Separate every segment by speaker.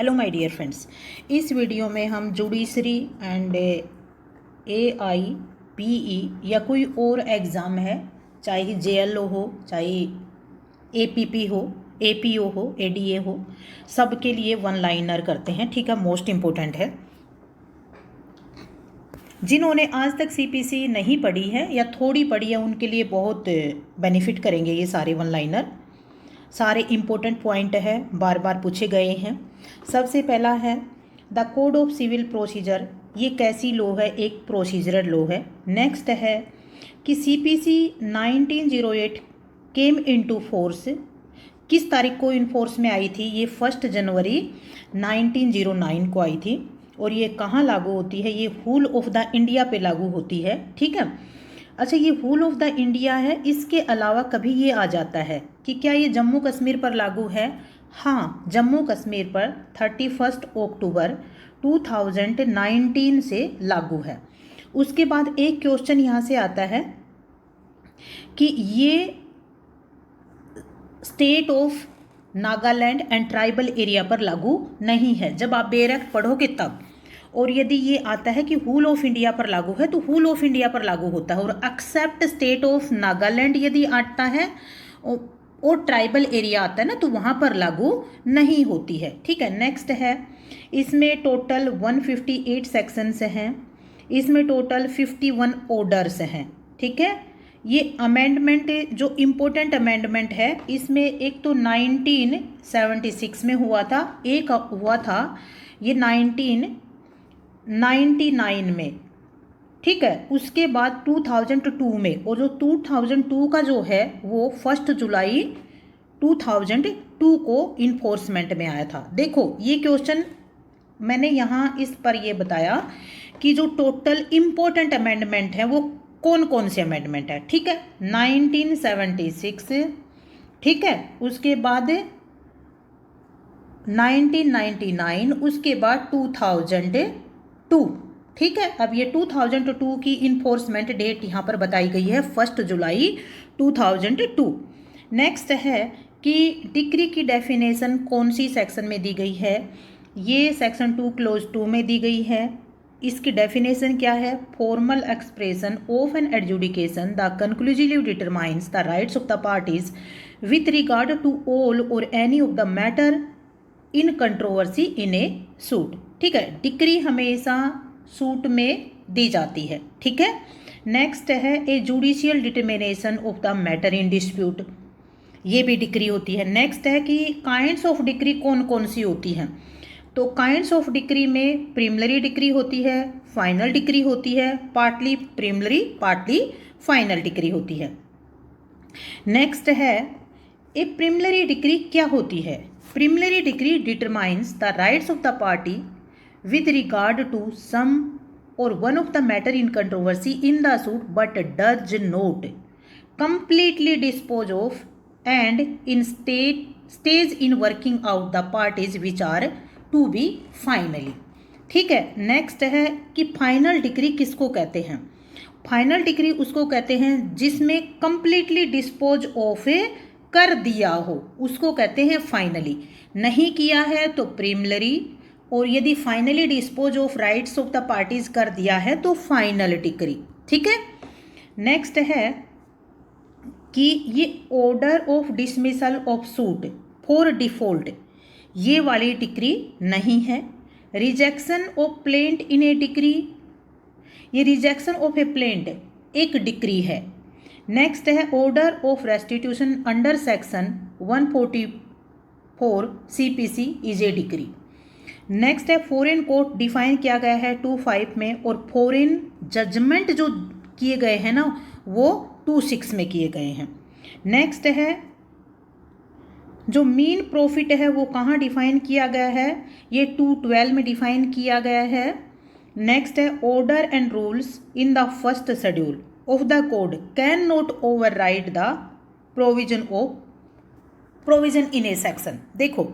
Speaker 1: Hello my dear friends, इस video में हम जुडिशरी एंड AIPE या कोई और एग्ज़ाम है, चाहे JLO हो, चाहे APP हो, APO हो, ADA हो, सबके लिए वन लाइनर करते हैं। ठीक है, मोस्ट इम्पोर्टेंट है। जिन्होंने आज तक CPC नहीं पढ़ी है या थोड़ी पढ़ी है उनके लिए बहुत बेनिफिट करेंगे ये सारे वन लाइनर। सारे इम्पोर्टेंट पॉइंट है, बार बार पूछे गए हैं। सबसे पहला है the code of civil procedure. ये कैसी लॉ है? एक प्रोसीजरल लॉ है। नेक्स्ट है कि CPC 1908 केम इनटू फोर्स। किस तारीख को इन फोर्स में आई थी? ये 1 जनवरी 1909 को आई थी। और ये कहाँ लागू होती है? ये होल ऑफ द इंडिया पे लागू होती है। ठीक है। अच्छा, ये होल ऑफ द इंडिया है, इसके अलावा कभी ये आ जाता है कि क्या ये जम्मू कश्मीर पर लागू है? हाँ, जम्मू कश्मीर पर 31 अक्टूबर 2019 से लागू है। उसके बाद एक क्वेश्चन यहाँ से आता है कि ये state of Nagaland and tribal area पर लागू नहीं है। जब आप बेरक पढ़ोगे तब। और यदि ये आता है कि होल ऑफ इंडिया पर लागू है तो होल ऑफ इंडिया पर लागू होता है। और एक्सेप्ट स्टेट ऑफ नागालैंड यदि आता है और ट्राइबल एरिया आता है ना, तो वहाँ पर लागू नहीं होती है। ठीक है। नेक्स्ट है, इसमें टोटल 158 सेक्शंस हैं। इसमें टोटल 51 ऑर्डर्स हैं। ठीक है। ये अमेंडमेंट जो इम्पोर्टेंट अमेंडमेंट है, इसमें एक तो 1976 में हुआ था, एक हुआ था ये 1999 में। ठीक है। उसके बाद 2002 में, और जो 2002 का जो है वो 1 जुलाई 2002 को इन्फोर्समेंट में आया था। देखो, ये क्वेश्चन मैंने यहाँ इस पर ये बताया कि जो टोटल इम्पोर्टेंट अमेंडमेंट है वो कौन कौन से अमेंडमेंट है। ठीक है। 1976, ठीक है, उसके बाद 1999, उसके बाद 2002। ठीक है। अब ये 2002 की इन्फोर्समेंट डेट यहाँ पर बताई गई है 1 जुलाई 2002। नेक्स्ट है कि डिक्री की डेफिनेशन कौन सी सेक्शन में दी गई है? ये सेक्शन 2 क्लोज 2 में दी गई है। इसकी डेफिनेशन क्या है? Formal expression of an adjudication the conclusively determines the rights of the parties with regard to all or any of the matter in controversy in a suit. ठीक है। डिक्री हमेशा suit में दी जाती है। ठीक है। नेक्स्ट है a judicial determination of the matter in dispute. ये भी डिक्री होती है। नेक्स्ट है कि काइंड्स ऑफ डिक्री कौन कौन सी होती हैं? तो काइंड्स ऑफ डिक्री में प्रीलिमिनरी डिक्री होती है, फाइनल डिक्री होती है, partly preliminary partly final decree होती है। नेक्स्ट है ए प्रीलिमिनरी डिक्री क्या होती है? Preliminary decree determines the rights of the party with regard to some or one of the matter in controversy in the suit but does not completely dispose of and in stays in working out the parties which are to be finally। ठीक है। Next है कि final decree किसको कहते हैं? Final decree उसको कहते हैं जिसमें कंप्लीटली डिस्पोज ऑफ कर दिया हो, उसको कहते हैं फाइनली। नहीं किया है तो प्रीलिमिनरी, और यदि finally dispose of rights of the parties कर दिया है तो फाइनल डिक्री। ठीक है। नेक्स्ट है कि ये order of dismissal of suit for default, ये वाली डिक्री नहीं है। Rejection of plaint in A decree, ये रिजेक्शन ऑफ ए प्लेंट एक डिक्री है। नेक्स्ट है order of restitution under section 144 CPC is a decree. Next है फॉरेन कोर्ट डिफाइन किया गया है 25 में, और फॉरेन जजमेंट जो किए गए हैं ना वो 26 में किए गए हैं। नेक्स्ट है जो मीन प्रॉफिट है वो कहाँ डिफाइन किया गया है? ये 212 में डिफाइन किया गया है। नेक्स्ट है order and rules in the first schedule of the code can not override the provision in A section. देखो,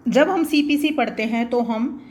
Speaker 1: जब हम CPC पढ़ते हैं तो हम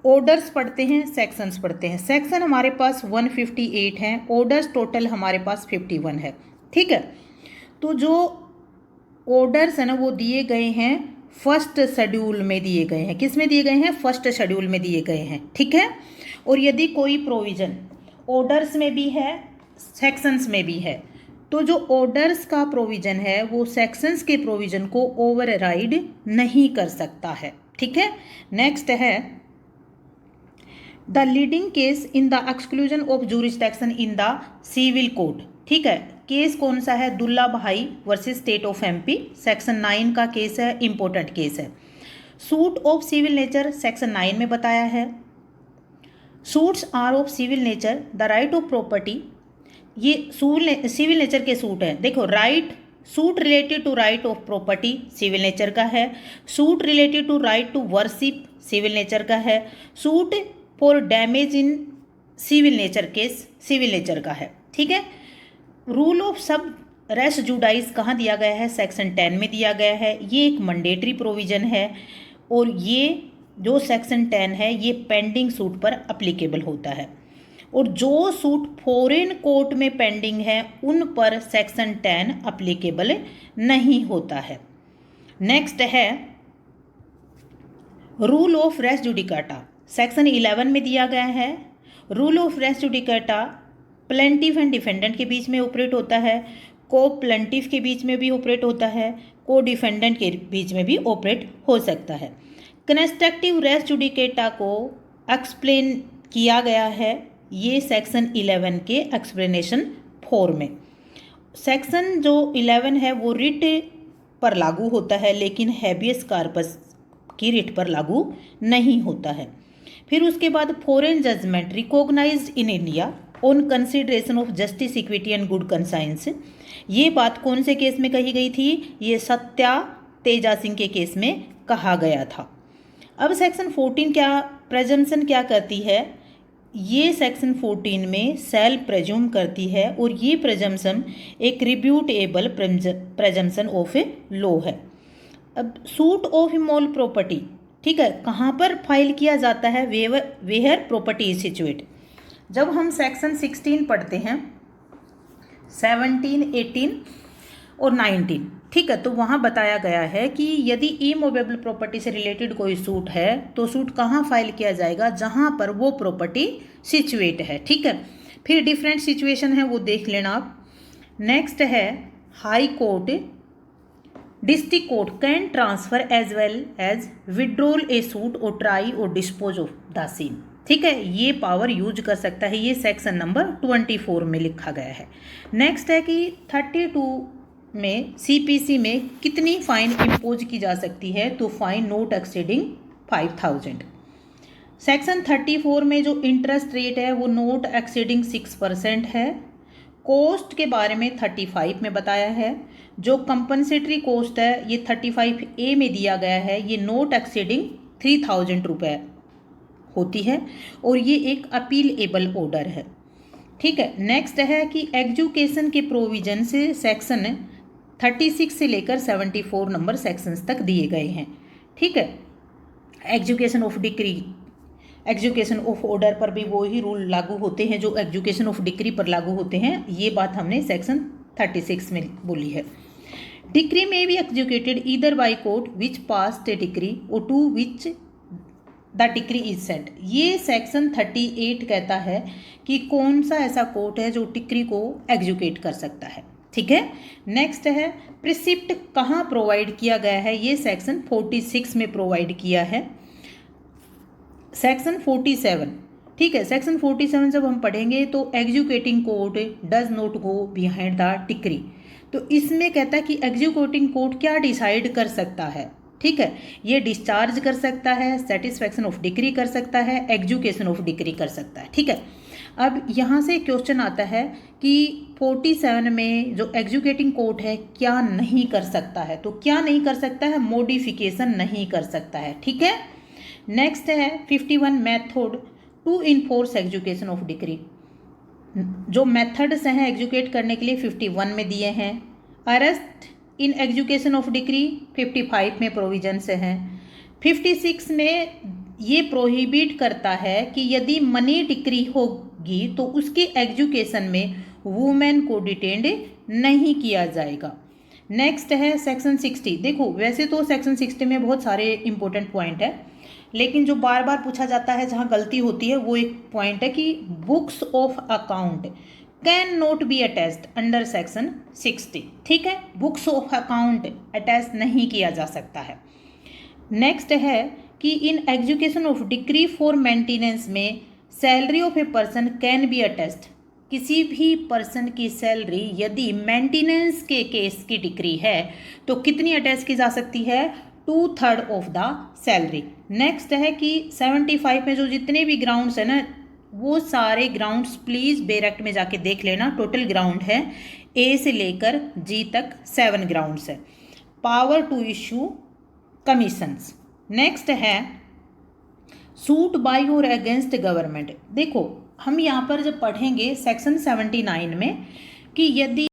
Speaker 1: ऑर्डर्स पढ़ते हैं, सेक्शंस पढ़ते हैं। सेक्शन हमारे पास 158 हैं, ऑर्डर्स टोटल हमारे पास 51 है। ठीक है। तो जो ऑर्डर्स है ना वो दिए गए हैं फर्स्ट शेड्यूल में दिए गए हैं। किस में दिए गए हैं? फर्स्ट शेड्यूल में दिए गए हैं, ठीक है। और यदि कोई प्रोविज़न ऑर्डर्स में भी है, सेक्शंस में भी है, तो जो ऑर्डर्स का प्रोविज़न है वो सेक्शंस के प्रोविज़न को ओवरराइड नहीं कर सकता है, ठीक है। नेक्स्ट है the leading case in the exclusion of jurisdiction in the civil code, ठीक है। केस कौन सा है? Dulla Bhai versus state of MP, section 9 का केस है, इंपॉर्टेंट केस है। Suit of civil nature section 9 में बताया है। Suits are of civil nature, the right of property, ये सिविल नेचर के सूट है। देखो, right suit related to right of property civil nature का है, suit related to right to worship civil nature का है, suit for damage in civil nature case civil nature का है, ठीक है। Rule of sub res judice कहाँ दिया गया है? सेक्शन 10 में दिया गया है। ये एक मैंडेटरी प्रोविज़न है और ये जो सेक्शन 10 है ये पेंडिंग सूट पर अप्लीकेबल होता है, और जो सूट फॉरेन कोर्ट में पेंडिंग है उन पर सेक्शन 10 अप्लीकेबल नहीं होता है। नेक्स्ट है rule of res judicata, section 11 में दिया गया है। Rule of res judicata plaintiff and defendant के बीच में ऑपरेट होता है, को प्लेंटिफ के बीच में भी ऑपरेट होता है, को डिफेंडेंट के बीच में भी ऑपरेट हो सकता है। कंस्ट्रक्टिव रेस जुडिकेटा को एक्सप्लेन किया गया है ये सेक्शन 11 के एक्सप्लेनेशन 4 में। सेक्शन जो 11 है वो रिट पर लागू होता है, लेकिन हैबियस कॉर्पस की रिट पर लागू नहीं होता है। फिर उसके बाद foreign judgement recognised in India on consideration of justice, equity and good conscience, ये बात कौन से केस में कही गई थी? ये सत्या तेजा सिंह के केस में कहा गया था। अब सेक्शन 14 क्या प्रेजम्पशन क्या करती है? ये सेक्शन 14 में सेल्फ प्रेज्यूम करती है और ये प्रेजम्पशन एक रिब्यूटेबल प्रेजम्पशन ऑफ ए लॉ है। अब सूट ऑफ इमोल प्रॉपर्टी, ठीक है, कहाँ पर फाइल किया जाता है? Where property is situate. जब हम सेक्शन 16 पढ़ते हैं, 17, 18 और 19, ठीक है, तो वहाँ बताया गया है कि यदि इमूवेबल प्रॉपर्टी से रिलेटेड कोई सूट है तो सूट कहाँ फाइल किया जाएगा? जहाँ पर वो प्रॉपर्टी सिचुएट है, ठीक है। फिर डिफरेंट सिचुएशन है वो देख लेना आप। नेक्स्ट है high court, district court can transfer as well as withdrawal a suit और ट्राई और डिस्पोज ऑफ द सेम, ठीक है, ये पावर यूज कर सकता है। ये सेक्शन नंबर 24 में लिखा गया है। नेक्स्ट है कि 32 में सीपीसी में कितनी फाइन इम्पोज की जा सकती है? तो फाइन नोट एक्सीडिंग 5000। सेक्शन 34 में जो इंटरेस्ट रेट है वो नोट एक्सीडिंग 6% है। कॉस्ट के बारे में 35 में बताया है। जो कंपनसेटरी कॉस्ट है ये 35A में दिया गया है, ये नोट एक्सीडिंग 3000 रुपये होती है और ये एक अपीलेबल ऑर्डर है, ठीक है। नेक्स्ट है कि एजुकेशन के प्रोविजन से सेक्शन 36 से लेकर 74 नंबर सेक्शंस तक दिए गए हैं, ठीक है। Education of decree, education of order पर भी वो ही रूल लागू होते हैं जो एजुकेशन ऑफ डिक्री पर लागू होते हैं। ये बात हमने सेक्शन 36 में बोली है। डिक्री में भी executed either by court which pass a decree or to which the decree is sent. ये सेक्शन 38 कहता है कि कौन सा ऐसा कोर्ट है जो डिक्री को एग्जीक्यूट कर सकता है, ठीक है। नेक्स्ट है प्रिसिप्ट कहाँ प्रोवाइड किया गया है? ये सेक्शन 46 में प्रोवाइड किया है। सेक्शन 47, ठीक है, सेक्शन 47 जब हम पढ़ेंगे तो executing court does not go behind the decree, तो इसमें कहता है कि एग्जीक्यूटिंग कोर्ट क्या डिसाइड कर सकता है, ठीक है। ये डिस्चार्ज कर सकता है, सेटिस्फैक्शन ऑफ डिक्री कर सकता है, एग्जीक्यूशन ऑफ डिक्री कर सकता है, ठीक है। अब यहाँ से क्वेश्चन आता है कि 47 में जो एग्जीक्यूटिंग कोर्ट है क्या नहीं कर सकता है? तो क्या नहीं कर सकता है? मॉडिफिकेशन नहीं कर सकता है, ठीक है। नेक्स्ट है 51 method to enforce execution of decree. जो मेथड्स हैं एग्जीक्यूट करने के लिए 51 में दिए हैं। Arrest in execution of decree 55 में प्रोविजन से हैं। 56 में ये प्रोहिबिट करता है कि यदि मनी डिक्री होगी तो उसके एग्जीक्यूशन में वुमेन को डिटेंड नहीं किया जाएगा। नेक्स्ट है सेक्शन 60। देखो वैसे तो सेक्शन 60 में बहुत सारे इंपॉर्टेंट पॉइंट है, लेकिन जो बार बार पूछा जाता है, जहाँ गलती होती है, वो एक पॉइंट है कि books of account can not be attached under section 60। ठीक है, बुक्स ऑफ अकाउंट अटैच नहीं किया जा सकता है। नेक्स्ट है कि in execution of decree for maintenance में salary of a person can be attached. किसी भी पर्सन की सैलरी यदि मेंटेनेंस के केस की डिक्री है तो कितनी अटैच की जा सकती है? 2/3 ऑफ द सैलरी। नेक्स्ट है कि 75 में जो जितने भी ग्राउंड्स है ना, वो सारे ग्राउंड्स प्लीज बेरेक्ट में जाके देख लेना। टोटल ग्राउंड है ए से लेकर जी तक 7 ग्राउंड्स है। Power to issue commissions. Next है सूट बाय और अगेंस्ट गवर्नमेंट। देखो हम यहाँ पर जब पढ़ेंगे सेक्शन 79 में कि यदि